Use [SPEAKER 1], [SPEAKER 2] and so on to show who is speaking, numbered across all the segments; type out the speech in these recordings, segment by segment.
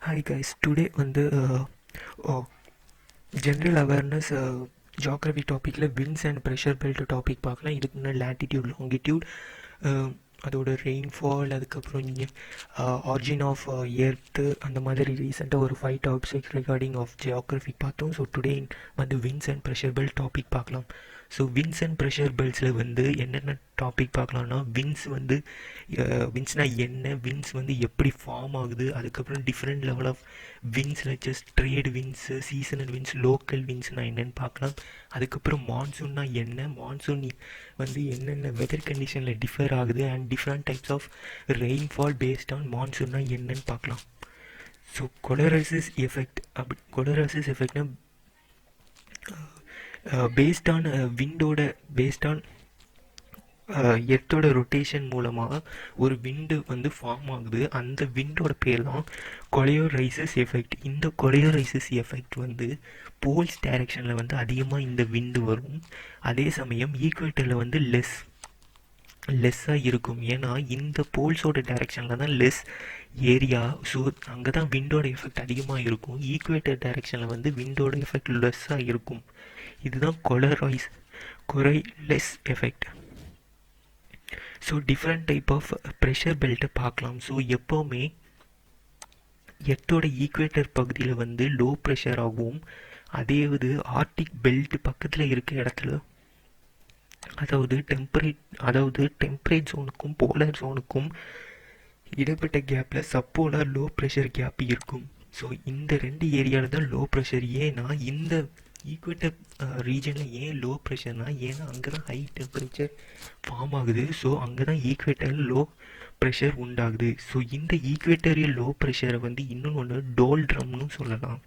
[SPEAKER 1] Hi guys, today வந்து general awareness geography டாப்பிக்கில் winds and pressure belt topic பார்க்கலாம். இதுக்கு முன்னாடி லேட்டிடியூட் லாங்கிடியூட் அதோட ரெயின்ஃபால், அதுக்கப்புறம் ஆரிஜின் ஆஃப் எர்த்து, அந்த மாதிரி ரீசெண்டாக ஒரு 5 டாபிக்ஸ் ரிகார்டிங் ஆஃப் ஜியாகிரஃபி பார்த்தோம். ஸோ டுடே வந்து winds and pressure belt topic பார்க்கலாம். ஸோ விண்ட்ஸ் அண்ட் ப்ரெஷர் பெல்ட்ஸில் வந்து என்னென்ன டாபிக் பார்க்கலாம்னா, விண்ட்ஸ்னால் என்ன, விண்ட்ஸ் வந்து எப்படி ஃபார்ம் ஆகுது, அதுக்கப்புறம் டிஃப்ரெண்ட் லெவல் ஆஃப் விண்ட்ஸில் just trade winds, seasonal winds, local விண்ட்ஸ்னால் என்னென்னு பார்க்கலாம். அதுக்கப்புறம் மான்சூன்னா என்ன, மான்சூன் வந்து என்னென்ன வெதர் கண்டிஷனில் டிஃபர் ஆகுது, and different types of rainfall based on மான்சூன்னா என்னன்னு பார்க்கலாம். ஸோ கொலரைசிஸ் எஃபெக்ட் எஃபெக்ட்னா பேஸ்ட் ஆன் எர்த்தோட ரொட்டேஷன் மூலமாக ஒரு விண்டு வந்து ஃபார்ம் ஆகுது. அந்த விண்டோட பேர் தான் கொலியோரைசிஸ் எஃபெக்ட். இந்த கொலியோரைசிஸ் எஃபெக்ட் வந்து போல்ஸ் டைரக்ஷனில் வந்து அதிகமாக இந்த விண்டு வரும். அதே சமயம் ஈக்குவேட்டரில் வந்து லெஸ்ஸாக இருக்கும். ஏன்னா இந்த போல்ஸோட டைரக்ஷனில் தான் லெஸ் ஏரியா, ஸோ அங்கே தான் விண்டோட எஃபெக்ட் அதிகமாக இருக்கும். ஈக்குவேட்டர் டைரக்ஷனில் வந்து விண்டோட எஃபெக்ட் லெஸ்ஸாக இருக்கும். இதுதான் Coriolis effect. So different type of pressure பெல்ட்டை பார்க்கலாம். ஸோ எப்போவுமே எர்த்தோட ஈக்குவேட்டர் பகுதியில் வந்து லோ ப்ரெஷர் ஆகும். அதேவது ஆர்டிக் பெல்ட் பக்கத்தில் இருக்க இடத்துல, அதாவது டெம்பரேட் ஜோனுக்கும் போலார் ஜோனுக்கும் இடப்பட்ட கேப்பில் சப்போலார் லோ ப்ரெஷர் கேப் இருக்கும். ஸோ இந்த ரெண்டு ஏரியாவில் தான் லோ ப்ரெஷர். ஏன்னா இந்த ஈக்குவேட்டர் ரீஜனில் ஏன் லோ ப்ரெஷர்னா, ஏன்னா அங்கே தான் ஹை டெம்பரேச்சர் ஃபார்ம் ஆகுது. ஸோ அங்கே தான் ஈக்குவேட்டரில் லோ ப்ரெஷர் உண்டாகுது. ஸோ இந்த ஈக்குவேட்டரியல் லோ ப்ரெஷரை வந்து இன்னொன்று டோல்ட்ரம்னு சொல்லலாம்.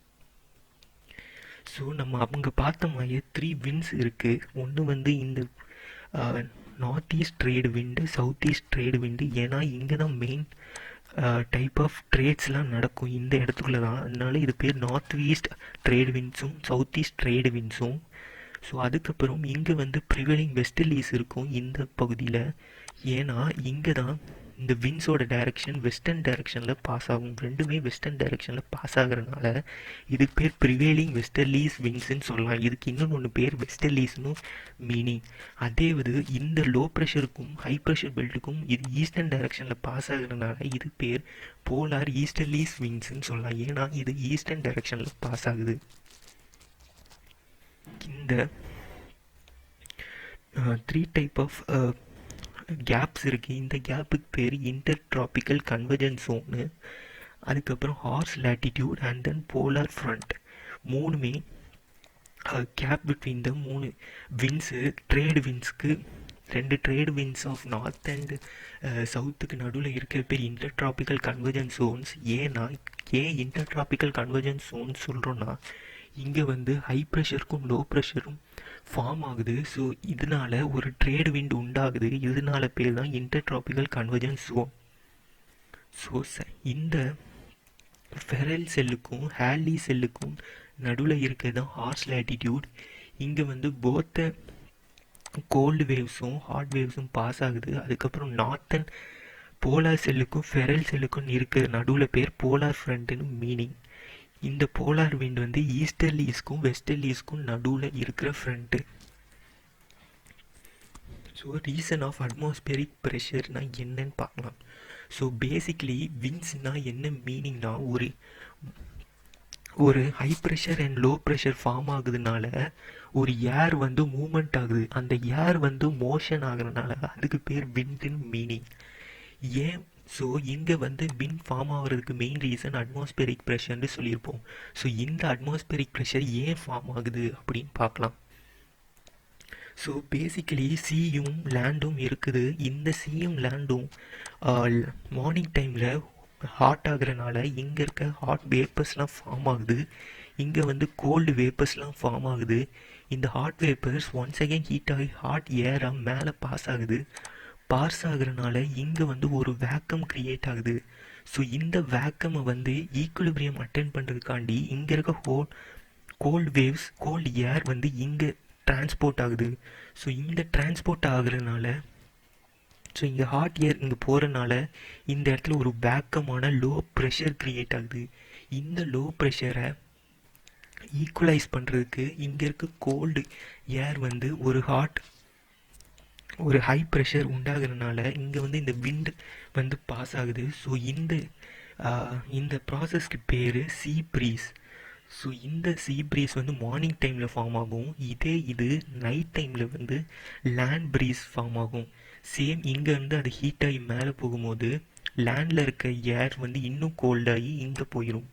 [SPEAKER 1] ஸோ நம்ம அவங்க பார்த்த மாதிரி 3 விண்ட்ஸ் இருக்குது. ஒன்று வந்து இந்த நார்த் ஈஸ்ட் ட்ரேடு விண்டு, சவுத் ஈஸ்ட் ட்ரேடு விண்டு. ஏன்னா இங்கே தான் மெயின் டைப் ஆஃப் ட்ரேட்ஸ்லாம் நடக்கும் இந்த இடத்துக்குள்ள தான். அதனால இது பேர் நார்த் ஈஸ்ட் ட்ரேட் விண்ட்ஸும் சவுத் ஈஸ்ட் ட்ரேடு விண்ட்ஸும். ஸோ அதுக்கப்புறம் இங்கே வந்து ப்ரிவேலிங் வெஸ்டர்லீஸ் இருக்கும் இந்த பகுதியில். ஏன்னா இங்கே தான் இந்த விண்ட்ஸோட டைரக்ஷன் வெஸ்டர்ன் டைரக்ஷனில் பாஸ் ஆகும். ரெண்டுமே வெஸ்டர்ன் டைரக்ஷனில் பாஸ் ஆகிறதுனால இதுக்கு பேர் ப்ரிவேலிங் வெஸ்டர்லீஸ் விண்ட்ஸ்ன்னு சொல்லலாம். இதுக்கு இன்னொன்று பேர் வெஸ்டர்லீஸ்னு மீனிங். அதே இந்த லோ ப்ரெஷருக்கும் ஹை ப்ரெஷர் பெல்ட்டுக்கும் இது ஈஸ்டர்ன் டைரக்ஷனில் பாஸ் ஆகிறதுனால இது பேர் போலார் ஈஸ்டர்லீஸ் விண்ட்ஸ்ன்னு சொல்லலாம். ஏன்னா இது ஈஸ்டர்ன் டைரக்ஷனில் பாஸ் ஆகுது. இந்த 3 டைப் ஆஃப் கேப்ஸ் இருக்குது. இந்த கேப்புக்கு பேர் இன்டர் ட்ராபிக்கல் கன்வர்ஜென்ஸ் ஜோனு, அதுக்கப்புறம் horse latitude and then polar front. மூணுமே gap between the 3 winds. Trade விண்ட்ஸ்க்கு 2 trade winds of north and சவுத்துக்கு நடுவில் இருக்கிற பேர் இன்டர் ட்ராபிக்கல் கன்வர்ஜென்ஸ் ஜோன்ஸ். ஏன் இன்டர் ட்ராபிக்கல் கன்வர்ஜென்ஸ் ஜோன்ஸ் சொல்கிறோன்னா, இங்கே வந்து ஹை ப்ரெஷருக்கும் லோ ப்ரெஷரும் ஃபார்ம் ஆகுது. ஸோ இதனால ஒரு ட்ரேடு விண்ட் உண்டாகுது. இதனால பேர் தான் inter tropical convergence zone. So இந்த ஃபெரல் செல்லுக்கும் ஹேலி செல்லுக்கும் நடுவில் இருக்கிறது தான் ஹார்ஸ் லேட்டிடியூட். இங்கே வந்து போத்த கோல்டு வேவ்ஸும் ஹாட் வேவ்ஸும் பாஸ் ஆகுது. அதுக்கப்புறம் நார்த்தன் போலார் செல்லுக்கும் ஃபெரல் செல்லுக்கும் இருக்கிற நடுவில் பேர் போலார் ஃப்ரண்ட்னு மீனிங். இந்த போலார் விண்ட் வந்து ஈஸ்டர்லீஸ்க்கும் வெஸ்டர்லீஸ்க்கும் நடுவில் இருக்கிற front. So reason of atmospheric ப்ரெஷர்னா என்னன்னு பார்க்கலாம். ஸோ பேசிக்லி விண்ட்ஸ்னால் என்ன மீனிங்னா, ஒரு high pressure and low pressure form ஆகுதுனால ஒரு ஏர் வந்து மூமெண்ட் ஆகுது. அந்த ஏர் வந்து மோஷன் ஆகுறதுனால அதுக்கு பேர் விண்டுன்னு மீனிங். ஏன் ஸோ இங்கே வந்து விண்ட் ஃபார்ம் ஆகிறதுக்கு மெயின் ரீசன் அட்மாஸ்பியரிக் ப்ரெஷர்னு சொல்லியிருப்போம். ஸோ இந்த அட்மாஸ்பியரிக் ப்ரெஷர் ஏன் ஃபார்ம் ஆகுது அப்படின்னு பார்க்கலாம். ஸோ பேசிக்கலி சீயும் லேண்டும் இருக்குது. இந்த சீயும் லேண்டும் மார்னிங் டைமில் ஹாட் ஆகுறதுனால இங்கே இருக்க ஹாட் வேப்பர்ஸ்லாம் ஃபார்ம் ஆகுது. இங்கே வந்து கோல்டு வேப்பர்ஸ்லாம் ஃபார்ம் ஆகுது. இந்த hot vapours once again heat ஆகி ஹாட் ஏராக மேலே பாஸ் ஆகுறதுனால இங்கே வந்து ஒரு வேக்கம் க்ரியேட் ஆகுது. ஸோ இந்த வேக்கமை வந்து ஈக்குலிபிரியம் அட்டென்ட் பண்ணுறதுக்காண்டி இங்கே இருக்க கோல்டு ஏர் வந்து இங்கே டிரான்ஸ்போர்ட் ஆகுது. ஸோ இந்த டிரான்ஸ்போர்ட் ஆகுறதுனால ஸோ இங்கே ஹாட் ஏர் இங்கே போகிறனால இந்த இடத்துல ஒரு வேக்கமான லோ ப்ரெஷர் க்ரியேட் ஆகுது. இந்த லோ ப்ரெஷரை ஈக்குவலைஸ் பண்ணுறதுக்கு இங்கே இருக்க கோல்டு ஏர் வந்து ஒரு ஹை ப்ரெஷர் உண்டாகிறதுனால இங்கே வந்து இந்த விண்ட் வந்து பாஸ் ஆகுது. ஸோ இந்த ப்ராசஸ்க்கு பேர் சீ ப்ரீஸ். ஸோ இந்த சீ ப்ரீஸ் வந்து மார்னிங் டைமில் ஃபார்ம் ஆகும். இது நைட் டைமில் வந்து லேண்ட் ப்ரீஸ் ஃபார்ம் ஆகும். சேம் இங்கேருந்து அது ஹீட் ஆகி மேலே போகும்போது லேண்டில் இருக்க ஏர் வந்து இன்னும் கோல்டாகி இங்கே போயிடும்.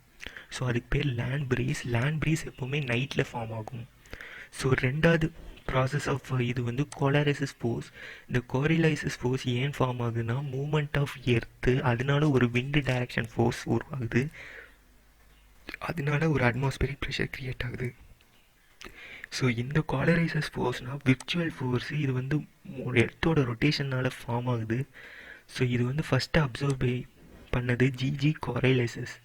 [SPEAKER 1] ஸோ அதுக்கு பேர் லேண்ட் ப்ரீஸ். லேண்ட் ப்ரீஸ் எப்போவுமே நைட்டில் ஃபார்ம் ஆகும். ஸோ ரெண்டாவது ப்ராசஸ் ஆஃப் இது வந்து கோலாரைசிஸ் ஃபோர்ஸ். இந்த கோரிலைசிஸ் ஃபோர்ஸ் ஏன் ஃபார்ம் ஆகுதுன்னா மூமெண்ட் ஆஃப் எர்த்து, அதனால ஒரு விண்ட் டைரக்ஷன் ஃபோர்ஸ் உருவாகுது, அதனால ஒரு அட்மாஸ்பியரிக் ப்ரெஷர் க்ரியேட் ஆகுது. ஸோ இந்த கோலரைசஸ் ஃபோர்ஸ்னால் விர்ச்சுவல் ஃபோர்ஸ். இது வந்து எர்த்தோட ரொட்டேஷனால் ஃபார்ம் ஆகுது. ஸோ இது வந்து ஃபஸ்ட்டு அப்சர்வ் பண்ணது ஜிஜி கோரலைசஸ்.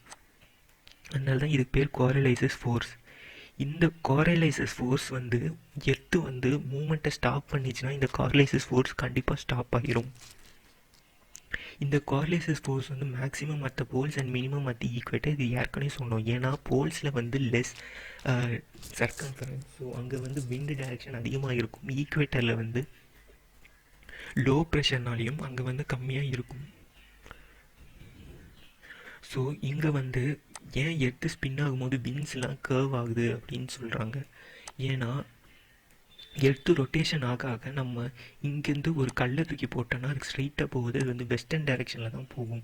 [SPEAKER 1] அதனால தான் இதுக்கு பேர் கோரலைசஸ் ஃபோர்ஸ். இந்த கோரலைசஸ் ஃபோர்ஸ் வந்து எர்த்து வந்து மூமெண்ட்டை ஸ்டாப் பண்ணிச்சுன்னா இந்த கோரலைசஸ் ஃபோர்ஸ் கண்டிப்பாக ஸ்டாப் ஆகிரும். இந்த கோரிலேசஸ் ஃபோர்ஸ் வந்து maximum at the poles and minimum at the equator. இது ஏற்கனவே சொன்னோம். ஏன்னா போல்ஸில் வந்து லெஸ் சர்க்கம்ஃபரன்ஸ், ஸோ அங்கே வந்து விண்டு டைரக்ஷன் அதிகமாக இருக்கும். ஈக்குவேட்டரில் வந்து லோ ப்ரெஷர்னாலையும் அங்கே வந்து கம்மியாக இருக்கும். ஸோ இங்கே வந்து ஏன் எர்த்து ஸ்பின் ஆகும்போது விண்ட்ஸ்லாம் கர்வ் ஆகுது அப்படின்னு சொல்கிறாங்க. ஏன்னா எர்த்து ரொட்டேஷன் ஆக ஆக நம்ம இங்கேருந்து ஒரு கல்லை தூக்கி போட்டோன்னா அதுக்கு ஸ்ட்ரைட்டாக போகுது. அது வந்து வெஸ்டர்ன் டைரெக்ஷனில் தான் போகும்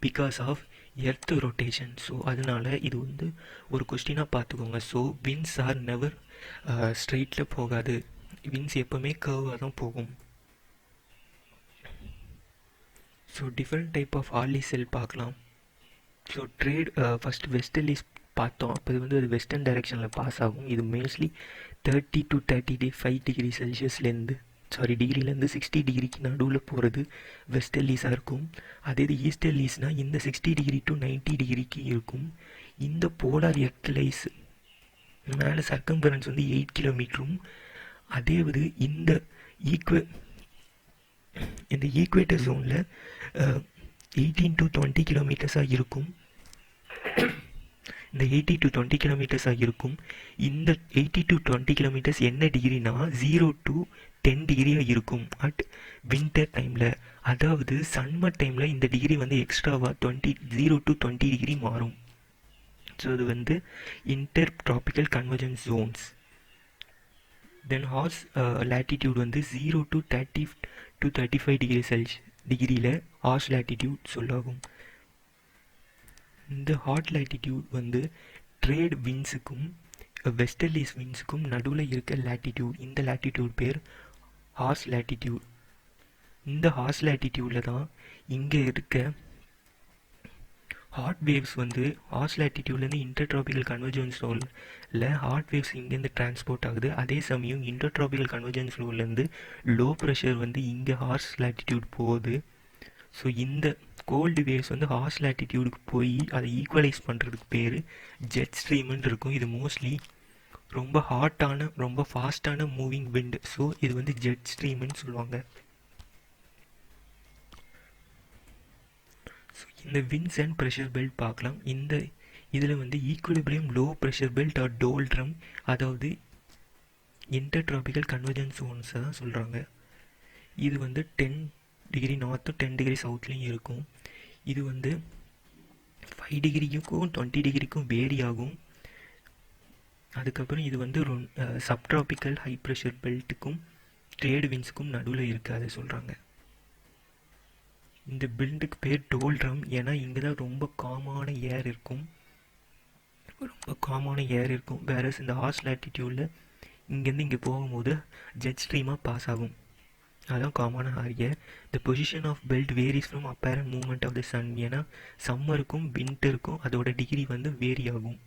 [SPEAKER 1] because of earth rotation. So அதனால் இது வந்து ஒரு கொஸ்டினாக பார்த்துக்கோங்க. ஸோ விண்ட்ஸ் ஆர் நெவர் ஸ்ட்ரைட்டில் போகாது. விண்ட்ஸ் எப்போவுமே கர்வாக தான் போகும். So different type of Hadley cell பார்க்கலாம். ஸோ ட்ரேட் ஃபஸ்ட்டு வெஸ்டர்லிஸ் பார்த்தோம். அப்போ இது வந்து அது வெஸ்டர்ன் டைரெக்ஷனில் பாஸ் ஆகும். இது மோஸ்ட்லி 30 to 35 டிகிரி செல்சியஸ்லேருந்து டிகிரிலேருந்து 60 டிகிரிக்கு நடுவில் போகிறது வெஸ்டர்லீஸாக இருக்கும். அதே இது ஈஸ்டர்லீஸ்னால் இந்த 60 டிகிரி டு 90 டிகிரிக்கு இருக்கும். இந்த போலார் எர்த்லைஸ் மேலே சர்க்கம்ஃபரன்ஸ் வந்து 8 கிலோமீட்டரும், அதே இது இந்த ஈக்குவேட்டர் ஜோனில் 18 to 20 கிலோமீட்டர்ஸாக இருக்கும். இந்த 80 to 20 கிலோமீட்டர்ஸாக இருக்கும். இந்த 80 to 20 கிலோமீட்டர்ஸ் என்ன டிகிரினா 0 to 10 டிகிரியாக இருக்கும் அட் வின்டர் டைமில். அதாவது சம்மர் டைமில் இந்த டிகிரி வந்து எக்ஸ்ட்ராவாக 0 to 20 டிகிரி மாறும். ஸோ இது வந்து இன்டர் ட்ராபிக்கல் கன்வர்ஜென்ஸ் ஜோன்ஸ். தென் ஹார்ஸ் லேட்டிடியூட் வந்து 0 to 30 to 35 டிகிரியில் ஹார்ஸ் லேட்டிடியூட் சொல்லாகும். இந்த ஹாட் லேட்டிடியூட் வந்து ட்ரேட் விண்ட்ஸுக்கும் வெஸ்டர்லீஸ் விண்ட்ஸுக்கும் நடுவில் இருக்க லேட்டிடியூட். இந்த லேட்டிடியூட் பேர் ஹார்ஸ் லேட்டிடியூட். இந்த ஹார்ஸ் லேட்டிடியூடில் தான் இங்கே இருக்க ஹாட் வேவ்ஸ் வந்து ஹார்ஸ் லேட்டிடியூட்லேருந்து இன்டர்ட்ராபிக்கல் கன்வர்ஜென்ஸ் ஜோனில் ஹாட் வேவ்ஸ் இங்கேருந்து டிரான்ஸ்போர்ட் ஆகுது. அதே சமயம் இன்டர்ட்ராபிக்கல் கன்வர்ஜென்ஸ் ஜோன்லேருந்து லோ ப்ரெஷர் வந்து இங்கே ஹார்ஸ் லேட்டிடியூட் போகுது. ஸோ இந்த கோல்டு வேவ்ஸ் வந்து ஹார்ஸ் லேட்டிடியூடுக்கு போய் அதை ஈக்குவலைஸ் பண்ணுறதுக்கு பேர் ஜெட் ஸ்ட்ரீம்னு இருக்கும். இது மோஸ்ட்லி ரொம்ப ஹாட்டான ரொம்ப ஃபாஸ்ட்டான மூவிங் விண்ட். ஸோ இது வந்து ஜெட் ஸ்ட்ரீம்னு சொல்லுவாங்க. ஸோ இந்த விண்ட்ஸ் அண்ட் ப்ரெஷர் பெல்ட் பார்க்கலாம். இதில் வந்து equilibrium low pressure belt or doldrum, அதாவது இன்டர்ட்ராபிக்கல் கன்வர்ஜென்ஸ் ஜோன்ஸை தான் சொல்கிறாங்க. இது வந்து 10 டிகிரி நார்த்தும் 10 டிகிரி சவுத்லேயும் இருக்கும். இது வந்து 5 டிகிரிக்கும் 20 டிகிரிக்கும் வேரி ஆகும். அதுக்கப்புறம் இது வந்து சப்ட்ராபிக்கல் ஹை ப்ரெஷர் பெல்ட்டுக்கும் ட்ரேட் விண்ட்ஸுக்கும் நடுவில் இருக்குது அதை சொல்கிறாங்க. இந்த பெல்ட்டுக்கு பேர் டோல்ட்ரம். ஏன்னா இங்கே தான் ரொம்ப காமான ஏர் இருக்கும். வேற இந்த ஹார்ஸ் லேட்டிடியூடில் இங்கேருந்து இங்கே போகும்போது ஜெட் ஸ்ட்ரீமாக பாஸ் ஆகும். அதுதான் காமனான air. The position of belt varies from apparent movement of the sun. ஏன்னா சம்மருக்கும் வின்டருக்கும் அதோட டிகிரி வந்து வேரி ஆகும்.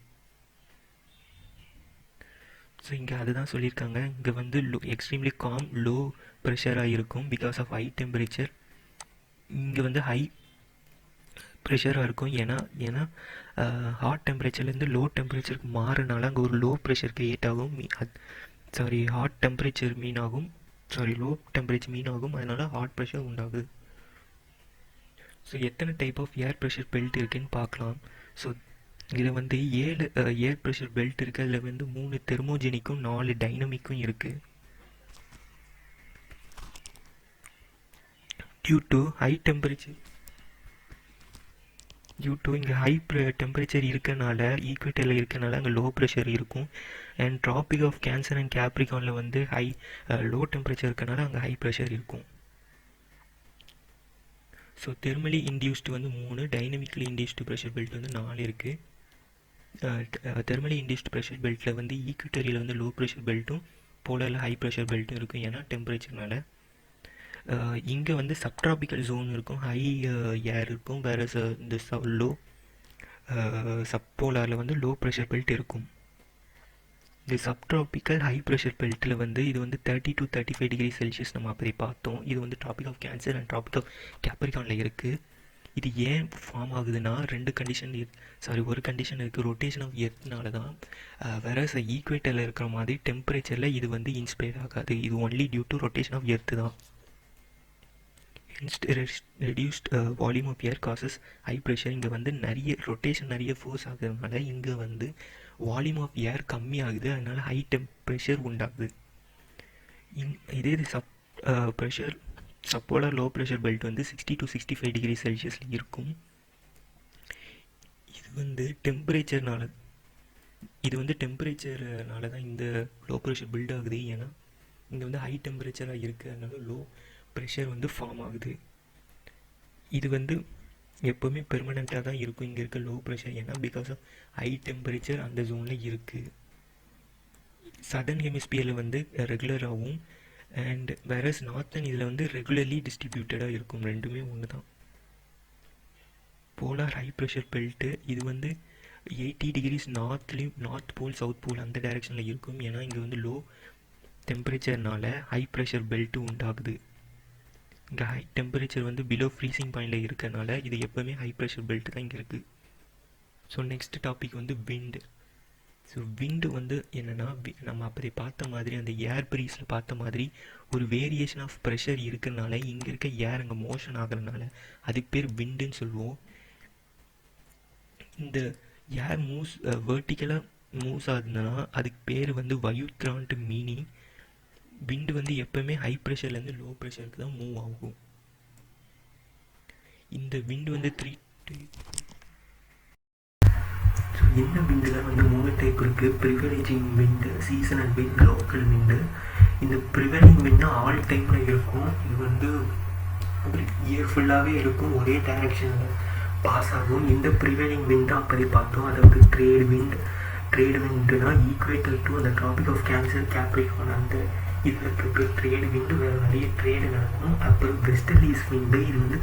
[SPEAKER 1] ஸோ இங்கே அதுதான் சொல்லியிருக்காங்க. இங்கே வந்து எக்ஸ்ட்ரீம்லி லோ ப்ரெஷராக இருக்கும் பிகாஸ் ஆஃப் ஹை டெம்பரேச்சர். இங்கே வந்து ஹை ப்ரெஷராக இருக்கும். ஏன்னா ஹாட் டெம்பரேச்சர்லேருந்து லோ டெம்பரேச்சருக்கு மாறினால அங்கே ஒரு லோ ப்ரெஷர் க்ரியேட் ஆகும். Hot temperature low temperature mean ஆகும். அதனால் ஹாட் ப்ரெஷர் உண்டாகுது. ஸோ எத்தனை type of air pressure belt இருக்குன்னு பார்க்கலாம். ஸோ இதில் வந்து ஏர் ப்ரெஷர் பெல்ட் இருக்குது. அதில் வந்து 3 தெர்மோஜெனிக்கும் 4 டைனமிக்கும் இருக்குது. டியூ டு இங்கே ஹை டெம்பரேச்சர் இருக்கனால, ஈக்குவேட்டரில் இருக்கனால அங்கே லோ ப்ரெஷர் இருக்கும். And tropic of Cancer and கேப்ரிகானில் வந்து லோ டெம்பரேச்சர் இருக்கனால அங்கே ஹை ப்ரெஷர் இருக்கும். ஸோ தெர்மலி இன்டியூஸ்டு வந்து 3, டைனமிக்கலி இன்டியூஸ்டு ப்ரெஷர் பெல்ட் வந்து 4 இருக்குது. தெர்மலி இன்டியூஸ்டு ப்ரெஷர் பெல்ட்டில் வந்து ஈக்குவேட்டரியில் வந்து லோ ப்ரெஷர் பெல்ட்டும் போலரில் ஹை ப்ரெஷர் பெல்ட்டும் இருக்கும். ஏன்னா டெம்பரேச்சர்னால. இங்கே வந்து சப்ட்ராபிக்கல் ஜோன் இருக்கும், ஹை ஏர் இருக்கும். வேறு இந்த லோ சப்போலாரில் வந்து லோ ப்ரெஷர் பெல்ட் இருக்கும். இந்த சப்ட்ராபிக்கல் ஹை ப்ரெஷர் பெல்ட்டில் வந்து இது வந்து 30 to 35 டிகிரி செல்சியஸ் நம்ம அப்படி பார்த்தோம். இது வந்து tropic of Cancer and tropic of கேப்ரிகானில் இருக்குது. இது ஏன் ஃபார்ம் ஆகுதுன்னா ஒரு கண்டிஷன் இருக்குது. ரொட்டேஷன் ஆஃப் எர்த்னால தான். வேற ஈக்குவேட்டரில் இருக்கிற மாதிரி டெம்பரேச்சரில் இது வந்து இன்ஸ்பயர் ஆகாது. இது only due to rotation of earth தான். Reduced volume of air gases high pressure. இங்கே வந்து நிறைய ஃபோர்ஸ் ஆகுறதுனால இங்கே வந்து வால்யூம் ஆஃப் ஏர் கம்மி ஆகுது. அதனால் ஹை டெம்பரேச்சர் உண்டாகுது. இதே pressure subpolar low pressure belt வந்து 60 to 65 டிகிரி செல்சியஸில் இருக்கும். இது வந்து டெம்பரேச்சர்னால தான் இந்த லோ ப்ரெஷர் பில்ட் ஆகுது. ஏன்னா இங்கே வந்து ஹை டெம்பரேச்சராக இருக்குது, அதனால லோ ப்ரெஷர் வந்து ஃபார்ம் ஆகுது. இது வந்து எப்போவுமே பெர்மனெண்ட்டாக தான் இருக்கும் இங்கே இருக்க லோ ப்ரெஷர். ஏன்னா பிகாஸ் ஆஃப் ஹை டெம்பரேச்சர் அந்த ஜோனில் இருக்குது. சதர்ன் ஹெமிஸ்பியரில் வந்து ரெகுலராகவும் அண்ட் வேறஸ் நார்த்தன் இதில் வந்து ரெகுலர்லி டிஸ்ட்ரிபியூட்டடாக இருக்கும். ரெண்டுமே ஒன்று தான். போலார் ஹை ப்ரெஷர் பெல்ட்டு இது வந்து 80 degrees north pole south pole அந்த டைரெக்ஷனில் இருக்கும். ஏன்னா இங்கே வந்து லோ டெம்பரேச்சர்னால ஹை ப்ரெஷர் பெல்ட்டு உண்டாகுது. இங்கே ஹை டெம்பரேச்சர் வந்து பிலோ ஃப்ரீசிங் பாயிண்டில் இருக்கனால இது எப்போவுமே ஹை ப்ரெஷர் பெல்ட் தான் இங்கே இருக்குது. ஸோ நெக்ஸ்ட் டாபிக் வந்து விண்டு. ஸோ விண்டு வந்து என்னென்னா, நம்ம அப்படி பார்த்த மாதிரி அந்த ஏர் ப்ரீஸில் பார்த்த மாதிரி ஒரு வேரியேஷன் ஆஃப் ப்ரெஷர் இருக்கிறனால இங்கே இருக்க ஏர் அங்கே மோஷன் ஆகிறதுனால அதுக்கு பேர் விண்டுன்னு சொல்லுவோம். இந்த ஏர் வெர்டிக்கலாக மூவ்ஸ் ஆகுதுன்னா அதுக்கு பேர் வந்து வயுத்ரான்ட்டு மீனிங். விண்டு வந்து எப்போவுமே ஹை ப்ரெஷர்லேருந்து லோ ப்ரெஷருக்கு தான் மூவ் ஆகும். இந்த விண்டு வந்து இந்த விண்டில் வந்து 3 டைப் இருக்குது. ப்ரிவலேஜிங் விண்டு, சீசனல் விண்ட், லோக்கல் விண்டு. இந்த ப்ரிவலிங் விண்டு ஆல் டைமில் இருக்கும். இது வந்து இயர் ஃபுல்லாகவே இருக்கும், ஒரே டைரக்ஷனில் பாஸ் ஆகும். இந்த ப்ரிவலிங் விண்டு அப்படி பார்த்தோம். அதாவது ட்ரேட் விண்டுனா ஈக்குவேட்டர் டு அந்த ட்ராபிக் ஆஃப் கேன்சர் கேப்ரிகான் அந்த இதில் இருக்க ட்ரேடு விண்டு. வேறு நிறைய ட்ரேடு நடக்கும். அப்புறம் வெஸ்டர்லீஸ் விண்டு, இது வந்து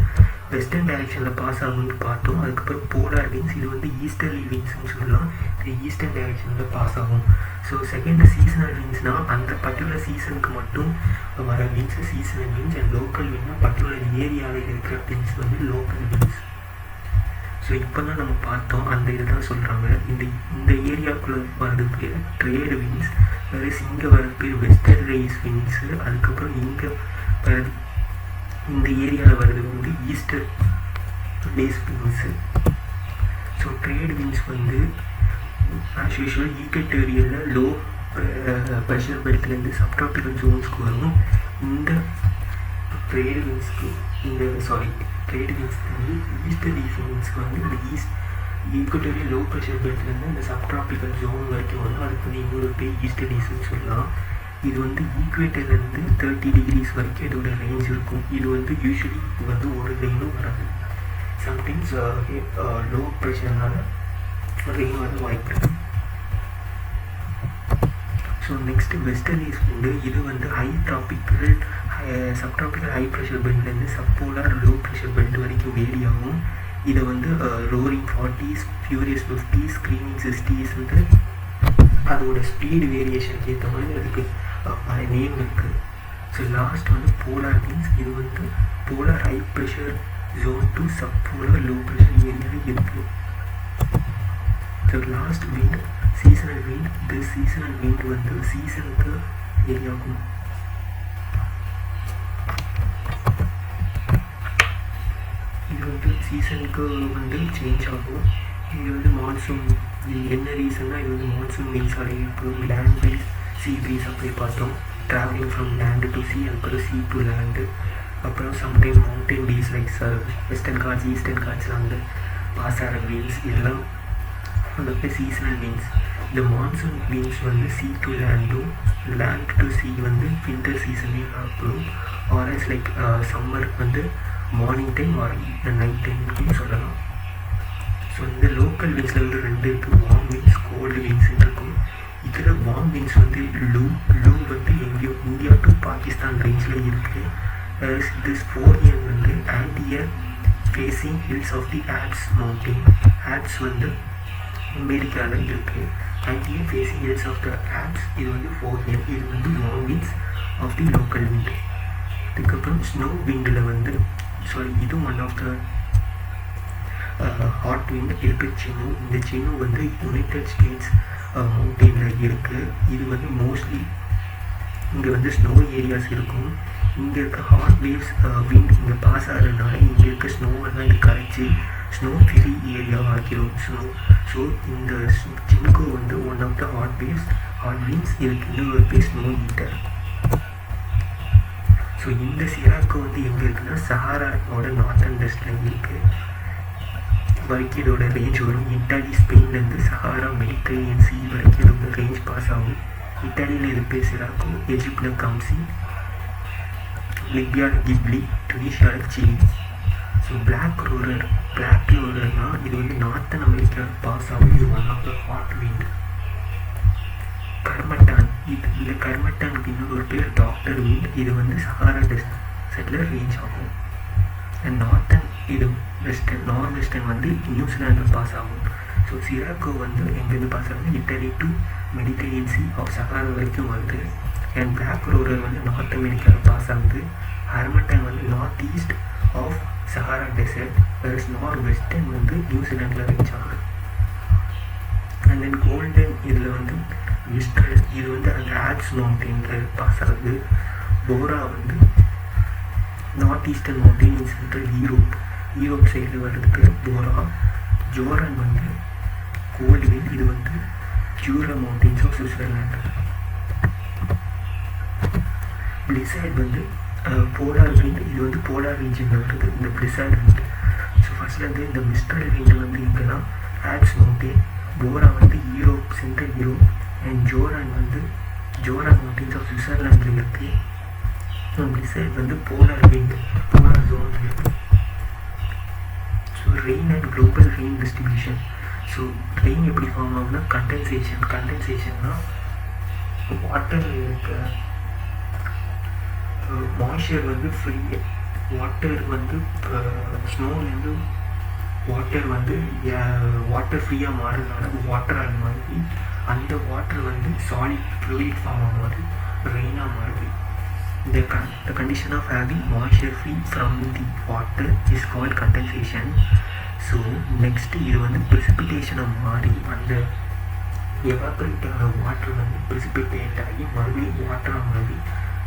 [SPEAKER 1] வெஸ்டர்ன் டைரெக்ஷனில் பாஸ் ஆகும்னு பார்த்தோம். அதுக்கப்புறம் போலார் விண்ட்ஸ், இது வந்து ஈஸ்டர்லி விண்ட்ஸ்ன்னு சொல்லலாம். இது ஈஸ்டர்ன் டைரெக்ஷனில் பாஸ் ஆகும். ஸோ செகண்ட் சீசனல் விண்ட்ஸ்னால் அந்த பர்டிகுலர் சீசனுக்கு மட்டும் வர winds seasonal winds. And local விண்ட்னா பர்டிகுலர் ஏரியாவில் இருக்கிற விண்ட்ஸ் வந்து லோக்கல் விண்ட்ஸ். ஸோ இப்போ தான் நம்ம பார்த்தோம் அந்த இது தான் சொல்கிறாங்க. இந்த ஏரியாவுக்குள்ளே வரது பேர் ட்ரேடு விண்ட்ஸ். வேறு இங்கே வர பேர் வெஸ்டர்ன் ரைஸ் விண்ட்ஸு. அதுக்கப்புறம் இங்கே வரது இந்த ஏரியாவில் வர்றது வந்து easterlies winds. So trade winds வந்து ஆஸ் யூஷுவல் ஈக்குவேட்டோரியலில் லோ ப்ரெஷர் பெல்ட்லேருந்து சப்ட்ராபிக்கல் ஜோன்ஸ்க்கு வரும். இந்த ட்ரேட் விண்ட்ஸ்க்கு ட்ரேட் விண்ட்ஸ்க்கு வந்து ஈஸ்டர் டேஸ் விண்ட்ஸ்க்கு வந்து இந்த ஈக்குவேட்டோரியல் லோ ப்ரெஷர் பெல்ட்லேருந்து இந்த சப்ட்ராபிக்கல் ஜோன் வரைக்கும் வரும். அதுக்கு வந்து இன்னொரு பேர் ஈஸ்டர் டேஸ்ன்னு சொல்லலாம். இது வந்து ஈக்குவேட்டர்லேருந்து 30 டிகிரிஸ் வரைக்கும் இதோட ரேஞ்ச் இருக்கும். இது வந்து யூஸ்வலி வந்து ஒரு ரெயினும் வராது. சம்டைம்ஸ் லோ ப்ரெஷர்னால ரெயின் வர வாய்ப்பு இருக்கு. So next westerlies wind. இது வந்து சப்ட்ராபிக்கல் ஹை ப்ரெஷர் பெல்ட்லேருந்து சப்போலார் லோ ப்ரெஷர் பெல்ட் வரைக்கும் வேரி ஆகும். இதை வந்து roaring 40s, furious 50s, screaming 60s வந்து அதோட ஸ்பீடு வேரியேஷனுக்கு ஏற்ற மாதிரி அதுக்கு நேம் இருக்குது. ஸோ லாஸ்ட் வந்து போலார் விண்ட்ஸ். இது வந்து polar high pressure zone to subpolar low pressure ஏரியாவில் இருக்குது. So last wind seasonal wind. இந்த சீசனல் விண்ட் வந்து சீசனுக்கு வேரி ஆகும். இது வந்து சீசனுக்கு வந்து சேஞ்ச் ஆகும். இது வந்து மான்சூன். இது என்ன ரீசன்னா, இது வந்து மான்சூன் மீன்ஸால் ஏற்படும் லேண்ட் ப்ரீஸ், சீ ப்ரீஸ் அப்படி பார்த்தோம். Travelling from land to sea, அப்புறம் சீ டு லேண்டு. அப்புறம் sometime mountain breeze like Western Ghats, Eastern காட்ஸில் வந்து பாஸ் ஆகிற வீன்ஸ், இதெல்லாம் வந்து சீசனல் வீன்ஸ். இந்த மான்சூன் வீன்ஸ் வந்து சீ டு லேண்டும், லேண்ட் டு சீ வந்து வின்டர் சீசன்லேயும் ஏற்படும். ஆர்எஸ் லைக் சம்மர் வந்து மார்னிங் டைம் ஆர் நைட் டைம்னு சொல்லலாம். ஸோ இந்த லோக்கல் வீன்ஸில் வந்து ரெண்டு இருக்குது, வார்ம் வீன்ஸ், கோல்டு வீன்ஸ்ன்னு இருக்கும். இதில் வார்ம் வீன்ஸ் வந்து லூ வந்து எங்கேயோ இந்தியா டு பாகிஸ்தான் ரேஞ்சில் இருக்குது. திஸ் ஃபோரியன் வந்து anterior facing hills of the Alps mountain. Alps வந்து அமெரிக்காவில் இருக்குது. Anterior facing hills of the Alps, இது வந்து ஃபோரியன். இது வந்து warm winds of the local wind. அதுக்கப்புறம் ஸ்னோ விண்டில் வந்து இது one of the hot wind இருக்குது, சினு. இந்த சினு வந்து யுனைடெட் ஸ்டேட்ஸ் மவுண்டெயினில் இருக்குது. இது வந்து மோஸ்ட்லி இங்கே வந்து ஸ்னோ ஏரியாஸ் இருக்கும். இங்கே இருக்க ஹாட் வேவ்ஸ் விண்ட் இங்கே பாஸ் ஆகிறதுனால இங்கே இருக்க ஸ்னோவெல்லாம் இது கரைச்சி ஸ்னோ ஃப்ரீ ஏரியாவாக ஆக்கிடும் ஸ்னோ. ஸோ இந்த சினுக்கு வந்து one of the hot waves, hot winds. இதுக்கு இன்னொரு பேர் ஸ்னோ ஈட்டர். ஸோ இந்த சிராக்கோ வந்து எங்கே இருக்குன்னா சஹாராவோட நார்த்தன் வெஸ்டில் இருக்குது. வரைக்கும் இதோட ரேஞ்ச் வரும். இட்டாலி, ஸ்பெயின்லேருந்து சஹாரா, மெடிட்டரேனியன் சீ வரைக்கும் இதோட ரேஞ்ச் பாஸ் ஆகும். இட்டாலியில் இது பேர் சிராக்கோ, எஜிப்டில் கம்சி, லிபியாவில் கிப்லி, டுனிஷியாவில் சிலி. ஸோ பிளாக் ரோரர்னால் இது வந்து நார்த்தன் அமெரிக்காவில் பாஸ் ஆகும். இது one of the hot wind. Harmattan, இந்த கர்மட்டானுக்கு இன்னொரு பேர் டாக்டர் விண்ட். இது வந்து சஹாரா டெசர்ட்டில் ரேஞ்ச் ஆகும். அண்ட் நார்த்தன், இது வெஸ்டர்ன், நார்த் வெஸ்டர்ன் வந்து நியூசிலாண்டில் பாஸ் ஆகும். ஸோ சிராக்கோ வந்து எங்கேருந்து பாஸ் ஆகுது, Italy to Mediterranean Sea of Sahara வரைக்கும் வருது. அண்ட் பிளாக் ரோரர் வந்து நார்த் அமெரிக்காவில் பாஸ் ஆகுது. ஹர்மட்டன் வந்து north east of Sahara desert, whereas north western வந்து நியூசிலாண்டில் ரீச் ஆகுது. அண்ட் தென் கோல்டன், இதில் வந்து மிஸ்ட்ரல், இது வந்து அந்த ஆல்ப்ஸ் மவுண்டெயினில் பாஸ் ஆகுது. போரா வந்து நார்த் ஈஸ்டர்ன் மவுண்டெயின் இன் சென்ட்ரல் யூரோப் சைடில் வருதுக்கு போரா. ஜோரன் வந்து கோல்டு விண்ட், இது வந்து ஜூரா மவுண்டெயின்ஸ் ஆஃப் சுவிட்சர்லாண்டு. பிளிசார்ட் வந்து போலார் விண்ட், இது வந்து போலார் ரீஜனில் வருது இந்த பிளிசார்ட் விண்ட். ஸோ ஃபர்ஸ்ட்லேருந்து இந்த மிஸ்ட்ரல் விண்ட் வந்து இங்கேனா ஆல்ப்ஸ் மவுண்டெயின், போரா வந்து யூரோப், சென்ட்ரல் யூரோப். அண்ட் ஜோரான் வந்து ஜோரான் மவுண்டெயின்ஸ் ஆஃப் சுவிட்சர்லாண்டில் இருக்குது. பிளிசார்ட் வந்து போலார் விண்ட், போலார் ஜோன் இருக்குது. So rain and global rain distribution. So rain எப்படி ஃபார்ம் ஆகுதுன்னா கண்டென்சேஷன்னா வாட்டர் இருக்க மாய்ஸ்சர் வந்து ஃப்ரீ, வாட்டர் வந்து ஸ்னோலேருந்து வாட்டர் வந்து வாட்டர் ஃப்ரீயாக மாறுறதுனால வாட்டராக மாறி அந்த வாட்டர் வந்து சாலிட் ஃப்ளூயிட் ஃபார்ம் ஆகுது, ரெயினாக மாறுது. The condition of having moisture free from the water is called condensation. So next இது வந்து precipitation மாறி அந்த எவாபரேட் ஆன வாட்டர் வந்து precipitate ஆகி மறுபடியும் வாட்டராக மாறி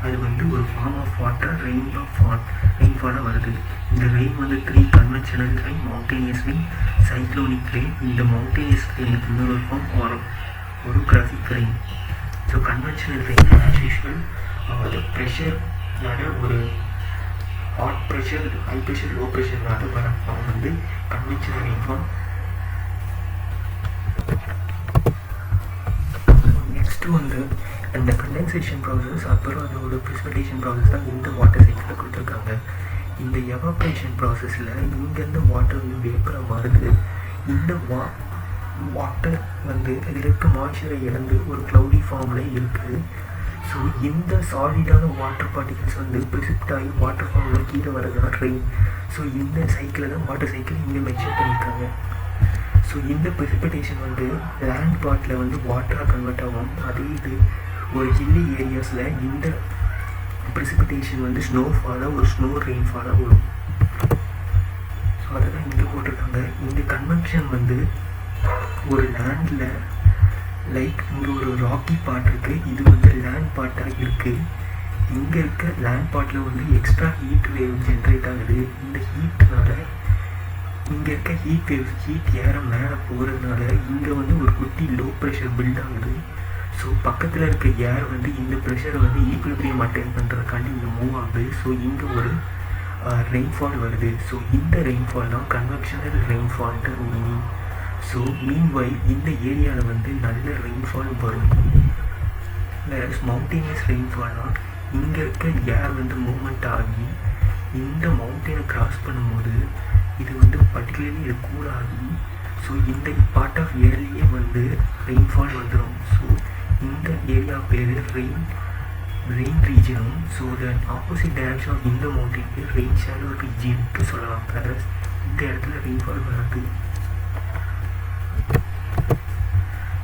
[SPEAKER 1] அது வந்து ஒரு ஃபார்ம் ஆஃப் வாட்டர் ரெயின்ஃபாலாக வருது. இந்த ரெயின் வந்து 3 conventional rain, mountainous rain, cyclonic rain. இந்த மவுண்டேனியஸ் ரெயினுக்கு இன்னொரு form orographic rain. So conventional rain as usual அது ப்ரெஷர்னால ஒரு hot pressure, high pressure, low ப்ரெஷர்னால வர ஃபார்ம் வந்து கன்வென்ஷனல் ரெயின் ஃபார்ம். நெக்ஸ்ட்டு வந்து அந்த கண்டென்சேஷன் ப்ராசஸ் அப்புறம் அதோட ப்ரெசிபிடேஷன் ப்ராசஸ் தான் இந்த வாட்டர் சைக்கிளில் கொடுத்துருக்காங்க. இந்த எவாப்ரேஷன் ப்ராசஸில் இங்கேருந்து வாட்டர் வந்து வேப்பராக மாறுது. இந்த வாட்டர் வந்து அதில் இருக்க மாய்ச்சரை இழந்து ஒரு க்ளவுடி ஃபார்மில் இருக்குது. ஸோ இந்த சாலிடான வாட்டர் பார்ட்டிகல்ஸ் வந்து ப்ரிசிப்ட் ஆகி வாட்டர் ஃபார்மில் கீழே வரதான் ரெயின். ஸோ இந்த சைக்கிளை தான் வாட்டர் சைக்கிள் இங்கே மென்ஷன் பண்ணியிருக்காங்க. ஸோ இந்த ப்ரெசிபிடேஷன் வந்து லேண்ட் பார்ட்டில் வந்து வாட்டராக கன்வெர்ட் ஆகும். அதே இது ஒரு ஹில்லி ஏரியாஸில் இந்த ப்ரெசிபிடேஷன் வந்து ஸ்னோஃபாலாக ஒரு ஸ்னோ ரெயின்ஃபாலாக வரும். ஸோ அதை தான் இங்கே போட்டிருக்காங்க. இந்த கன்வென்ஷன் வந்து ஒரு லேண்டில் லைக் இங்கே ஒரு ராக்கி பார்ட் இருக்குது, இது வந்து லேண்ட் பார்ட்டாக இருக்குது. இங்கே இருக்க லேண்ட் பார்ட்டில் வந்து எக்ஸ்ட்ரா ஹீட் வேவ் ஜென்ரேட் ஆகுது. இந்த ஹீட்னால இங்கே இருக்க ஹீட் ஏற மேலே போகிறதுனால இங்கே வந்து ஒரு குட்டி லோ ப்ரெஷர் பில்ட் ஆகுது. ஸோ பக்கத்தில் இருக்க ஏர் வந்து இந்த ப்ரெஷரை வந்து ஈக்குவலிபிரியம் அட்டைன் பண்ணுறதுக்காண்டி இங்கே மூவ் ஆகுது. ஸோ இங்கே ஒரு ரெயின்ஃபால் வருது. ஸோ இந்த ரெயின்ஃபால் தான் கன்வெக்ஷனல் ரெயின்ஃபால்ட்டு மீனிங். ஸோ மீன்வைல் இந்த ஏரியாவில் வந்து நல்ல ரெயின்ஃபால் வரும். வேறு மவுண்டெயினியஸ் ரெயின்ஃபால்னால் இங்கே இருக்க ஏர் வந்து மூவ்மெண்ட் ஆகி இந்த மவுண்டெயினை கிராஸ் பண்ணும்போது இது வந்து பர்டிகுலர்லி இது கூல் ஆகி ஸோ இந்த பார்ட் ஆஃப் ஏர்லேயே வந்து ரெயின்ஃபால் வந்துடும். ஸோ இந்த ஏரியா பேர் ரெயின் ரீஜனும். So the opposite direction of இந்த மவுண்டெயினுக்கு ரெயின் ஷேடோ ரீஜியனுக்கு சொல்லலாம். பிளஸ் இந்த இடத்துல ரெயின்ஃபால் வராது.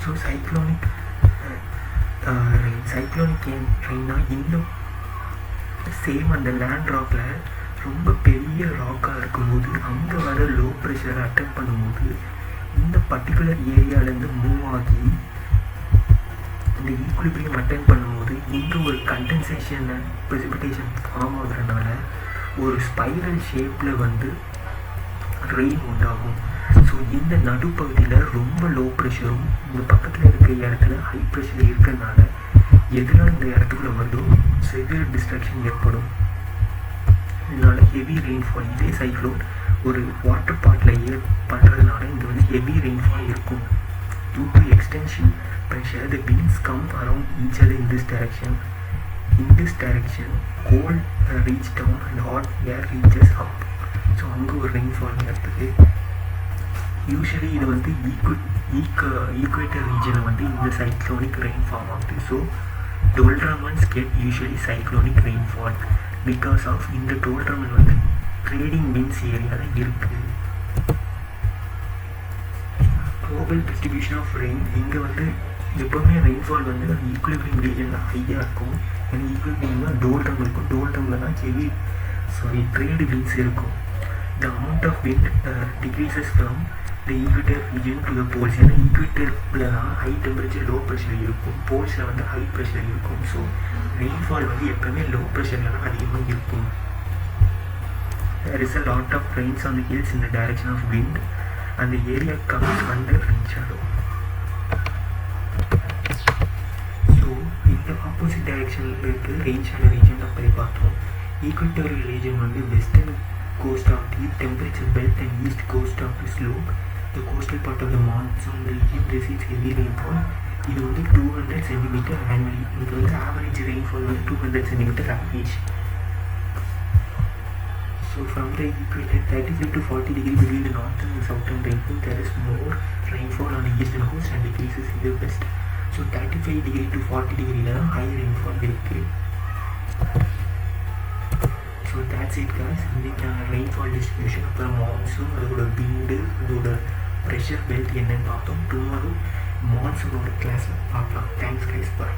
[SPEAKER 1] ஸோ சைக்ளோனிக் ரெயின்னா இந்த சேம் அந்த லேண்ட் ராக்கில் ரொம்ப பெரிய ராக்காக இருக்கும்போது அங்கே வர லோ ப்ரெஷரை அட்டன் பண்ணும்போது இந்த பர்டிகுலர் ஏரியாவிலேருந்து மூவ் ஆகி இந்த ஈக்குலிபிரியம் அட்டன் பண்ணும்போது இங்கே ஒரு கண்டென்சேஷன் ப்ரெசிபிடேஷன் ஃபார்ம் ஆகுறதுனால ஒரு ஸ்பைரல் ஷேப்பில் வந்து ரெயின் உண்டாகும். ஸோ இந்த நடுப்பகுதியில் ரொம்ப லோ ப்ரெஷரும் இந்த பக்கத்தில் இருக்க இடத்துல ஹை ப்ரெஷர் இருக்கிறதுனால எதனால் இந்த இடத்துக்குள்ள வந்து சிவியர் டிஸ்ட்ராக்ஷன் ஏற்படும். இதனால ஹெவி ரெயின்ஃபால் இதே சைக்ளோன் ஒரு வாட்டர் பாட்டில் பண்ணுறதுனால இங்கே வந்து ஹெவி ரெயின்ஃபால் இருக்கும். due to extension pressure the winds come around each other in this direction. In this direction cold reach down and hot air reaches up. So அங்கே ஒரு rainfall நடக்குது. Usually இது வந்து equator ரீஜனில் வந்து இந்த சைக்ளோனிக் ரெயின் ஃபார்ம் ஆகுது. So doldrums get usually cyclonic rainfall because of இந்த டோல்ட்ராமன் வந்து ட்ரேடிங் விண்ட்ஸ் ஏரியாவில் இருக்குது. குளோபல் டிஸ்ட்ரிபியூஷன் ஆஃப் ரெயின் இங்கே வந்து எப்போவுமே ரெயின்ஃபால் வந்து ஈக்குலிபிரியம் ரீஜனில் ஹையாக இருக்கும். ஏன்னா ஈக்குலிபிரியம் டோல்ட்ரம் இருக்கும். டோல்ட்ரமில் தான் ட்ரேடு விண்ட்ஸ் இருக்கும். The amount of wind decreases from the equator region to the poles. ஏன்னா ஈக்குவேட்டரில் தான் ஹை டெம்பரேச்சர் லோ ப்ரெஷர் இருக்கும், போல்ஸில் வந்து ஹை ப்ரெஷர் இருக்கும். ஸோ ரெயின்ஃபால் வந்து எப்போவுமே லோ ப்ரெஷரில் தான் அதிகமாக இருக்கும். There is a lot of rains on the hills in the direction of wind and the area comes under rain shadow. So இந்த ஆப்போசிட் டைரக்ஷனில் இருக்குது ரெயின் ஷேடோ ரீஜன் அப்படி பார்த்தோம். ஈக்குவேட்டோரியல் ரீஜன் வந்து western coast of the temperature belt and east coast of the slope. The coastal part of the monsoon region receives heavy rainfall. இது வந்து 200 cm annually. இது வந்து average rainfall வந்து 200 cm average. So from the equator 35 to 40 degree between the northern and southern rainfall, there is more rainfall on the eastern coast and decreases in the west. So 35 degree to 40 degree la high rainfall இருக்கு. So that's it guys. இன்றைக்கான rainfall distribution அப்புறம் monsoon அதோட விண்டு அதோட pressure belt என்னென்னு பார்த்தோம். Tomorrow மான்சூனோட கிளாஸில் பார்க்கலாம். Thanks guys, பாய்.